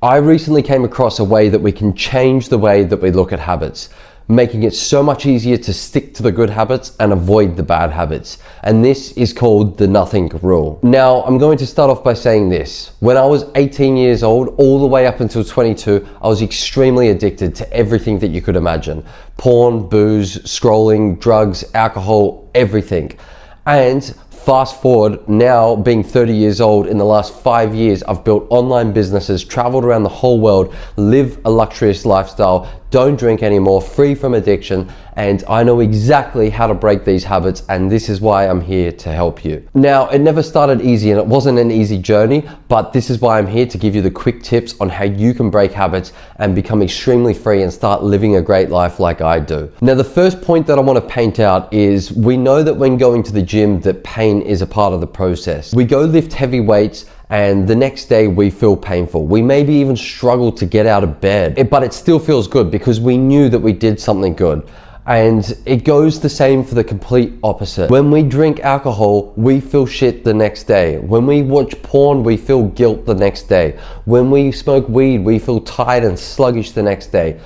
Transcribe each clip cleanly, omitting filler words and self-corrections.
I recently came across a way that we can change the way that we look at habits, making it so much easier to stick to the good habits and avoid the bad habits. And this is called the nothing rule. Now, I'm going to start off by saying this. When I was 18 years old, all the way up until 22, I was extremely addicted to everything that you could imagine. Porn, booze, scrolling, drugs, alcohol, everything. And fast forward, now being 30 years old, in the last 5 years, I've built online businesses, traveled around the whole world, live a luxurious lifestyle, don't drink anymore, free from addiction, and I know exactly how to break these habits, and this is why I'm here to help you. Now, it never started easy and it wasn't an easy journey, but this is why I'm here to give you the quick tips on how you can break habits and become extremely free and start living a great life like I do. Now, the first point that I want to paint out is we know that when going to the gym that pain is a part of the process. We go lift heavy weights and the next day we feel painful. We maybe even struggle to get out of bed, but it still feels good because we knew that we did something good. And it goes the same for the complete opposite. When we drink alcohol, we feel shit the next day. When we watch porn, we feel guilt the next day. When we smoke weed, we feel tired and sluggish the next day.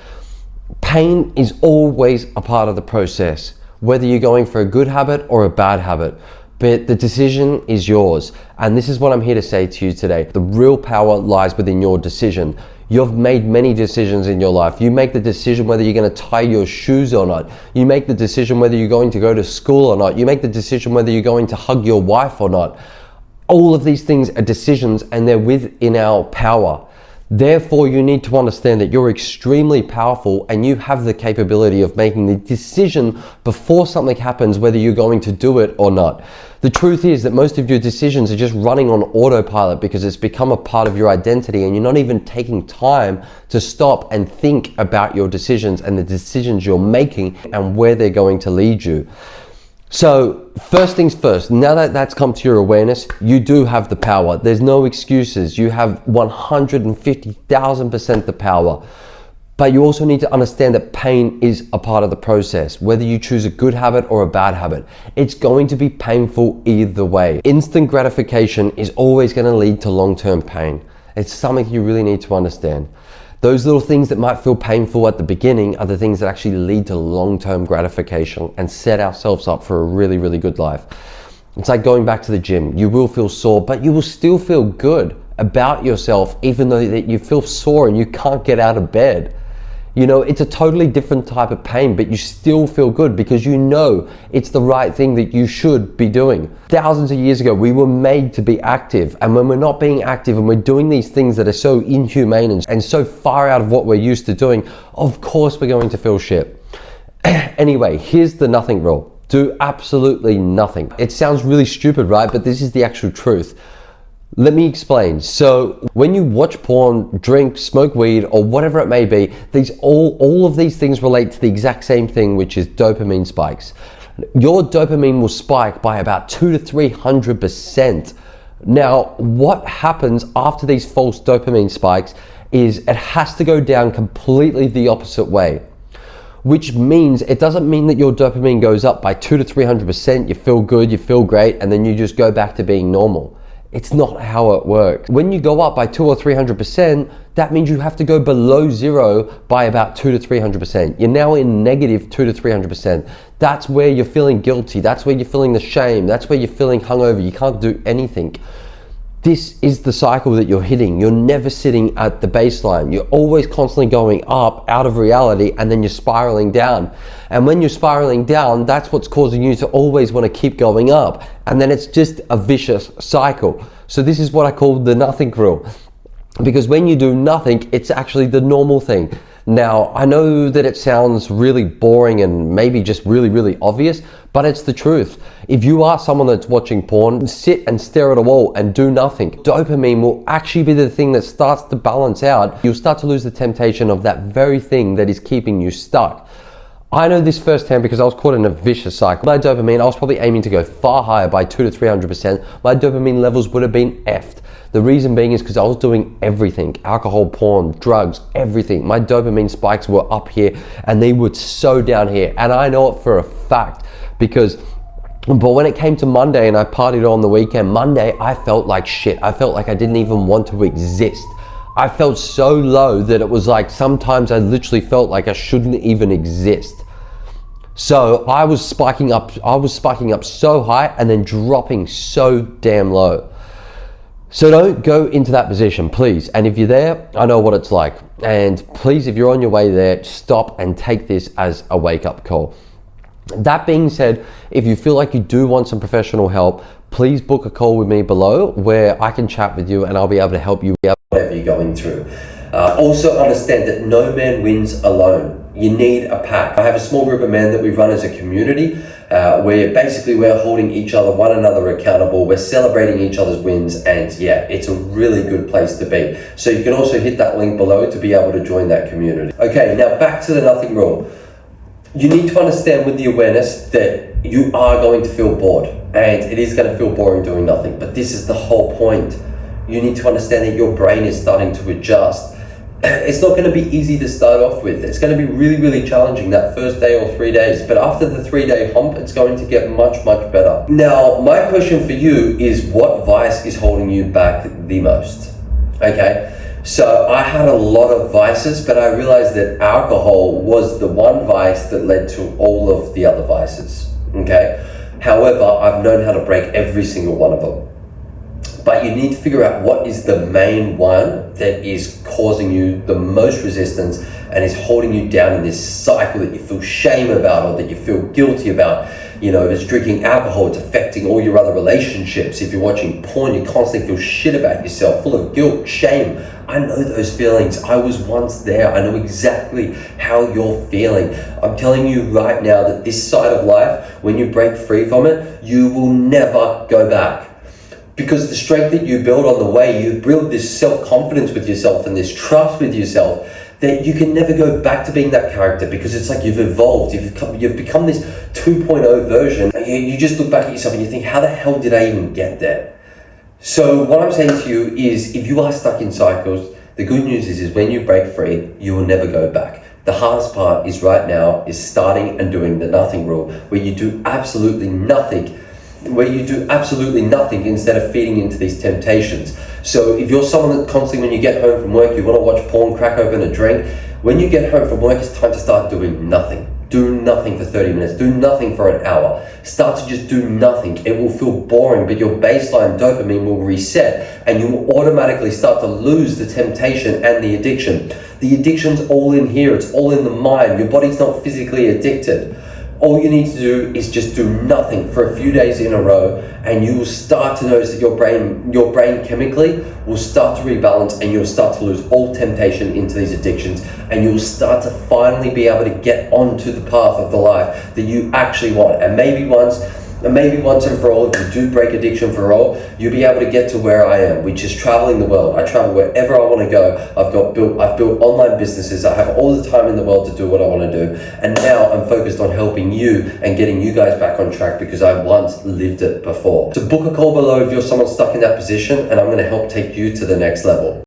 Pain is always a part of the process, whether you're going for a good habit or a bad habit. But the decision is yours. And this is what I'm here to say to you today. The real power lies within your decision. You've made many decisions in your life. You make the decision whether you're going to tie your shoes or not. You make the decision whether you're going to go to school or not. You make the decision whether you're going to hug your wife or not. All of these things are decisions and they're within our power. Therefore, you need to understand that you're extremely powerful and you have the capability of making the decision before something happens, whether you're going to do it or not. The truth is that most of your decisions are just running on autopilot because it's become a part of your identity and you're not even taking time to stop and think about your decisions and the decisions you're making and where they're going to lead you. So first things first, now that that's come to your awareness, you do have the power. There's no excuses. You have 150,000% the power. But you also need to understand that pain is a part of the process. Whether you choose a good habit or a bad habit, it's going to be painful either way. Instant gratification is always going to lead to long-term pain. It's something you really need to understand. Those little things that might feel painful at the beginning are the things that actually lead to long-term gratification and set ourselves up for a really, really good life. It's like going back to the gym. You will feel sore, but you will still feel good about yourself, even though that you feel sore and you can't get out of bed. You know, it's a totally different type of pain, but you still feel good because you know it's the right thing that you should be doing. Thousands of years ago, we were made to be active. And when we're not being active and we're doing these things that are so inhumane and so far out of what we're used to doing, of course we're going to feel shit. Anyway, here's the nothing rule. Do absolutely nothing. It sounds really stupid, right? But this is the actual truth. Let me explain. So when you watch porn, drink, smoke weed, or whatever it may be, all of these things relate to the exact same thing, which is dopamine spikes. Your dopamine will spike by about 200 to 300%. Now, what happens after these false dopamine spikes is it has to go down completely the opposite way. Which means it doesn't mean that your dopamine goes up by 200 to 300%, you feel good, you feel great, and then you just go back to being normal. It's not how it works. When you go up by 200 or 300%, that means you have to go below zero by about 200 to 300%. You're now in negative 200 to 300%. That's where you're feeling guilty. That's where you're feeling the shame. That's where you're feeling hungover. You can't do anything. This is the cycle that you're hitting. You're never sitting at the baseline. You're always constantly going up out of reality and then you're spiraling down. And when you're spiraling down, that's what's causing you to always want to keep going up. And then it's just a vicious cycle. So this is what I call the nothing rule. Because when you do nothing, it's actually the normal thing. Now, I know that it sounds really boring and maybe just really, really obvious, but it's the truth. If you are someone that's watching porn, sit and stare at a wall and do nothing. Dopamine will actually be the thing that starts to balance out. You'll start to lose the temptation of that very thing that is keeping you stuck. I know this firsthand because I was caught in a vicious cycle. My dopamine, I was probably aiming to go far higher by 200 to 300%. My dopamine levels would have been effed. The reason being is because I was doing everything. Alcohol, porn, drugs, everything. My dopamine spikes were up here and they were so down here. And I know it for a fact because but when it came to Monday and I partied on the weekend, Monday I felt like shit. I felt like I didn't even want to exist. I felt so low that it was like sometimes I literally felt like I shouldn't even exist. So I was spiking up so high and then dropping so damn low. So don't go into that position, please. And if you're there, I know what it's like. And please, if you're on your way there, stop and take this as a wake-up call. That being said, if you feel like you do want some professional help, please book a call with me below where I can chat with you and I'll be able to help you whatever you're going through. Also understand that no man wins alone. You need a pack. I have a small group of men that we run as a community where basically we're holding one another accountable, we're celebrating each other's wins, and yeah, it's a really good place to be. So you can also hit that link below to be able to join that community. Okay, now back to the nothing rule. You need to understand with the awareness that you are going to feel bored, and it is going to feel boring doing nothing, but this is the whole point. You need to understand that your brain is starting to adjust. It's not going to be easy to start off with. It's going to be really, really challenging that first day or 3 days, but after the 3-day hump, it's going to get much, much better. Now, my question for you is, what vice is holding you back the most? Okay, so I had a lot of vices, but I realized that alcohol was the one vice that led to all of the other vices, okay? However, I've known how to break every single one of them. But you need to figure out what is the main one that is causing you the most resistance and is holding you down in this cycle that you feel shame about or that you feel guilty about. You know, if it's drinking alcohol, it's affecting all your other relationships. If you're watching porn, you constantly feel shit about yourself, full of guilt, shame. I know those feelings. I was once there. I know exactly how you're feeling. I'm telling you right now that this side of life, when you break free from it, you will never go back. Because the strength that you build on the way, you build this self-confidence with yourself and this trust with yourself that you can never go back to being that character, because it's like you've evolved, you've become this 2.0 version. You just look back at yourself and you think, how the hell did I even get there? So what I'm saying to you is, if you are stuck in cycles, the good news is when you break free, you will never go back. The hardest part is right now is starting and doing the nothing rule, where you do absolutely nothing instead of feeding into these temptations. So if you're someone that constantly, when you get home from work, you want to watch porn, crack open a drink, when you get home from work, it's time to start doing nothing. Do nothing for 30 minutes, do nothing for an hour. Start to just do nothing. It will feel boring, but your baseline dopamine will reset and you will automatically start to lose the temptation and the addiction. The addiction's all in here, it's all in the mind. Your body's not physically addicted. All you need to do is just do nothing for a few days in a row, and you will start to notice that your brain chemically will start to rebalance, and you'll start to lose all temptation into these addictions, and you'll start to finally be able to get onto the path of the life that you actually want. And maybe once and for all, if you do break addiction for all, you'll be able to get to where I am, which is traveling the world. I travel wherever I want to go. I've built online businesses. I have all the time in the world to do what I want to do. And now I'm focused on helping you and getting you guys back on track, because I once lived it before. So book a call below if you're someone stuck in that position, and I'm going to help take you to the next level.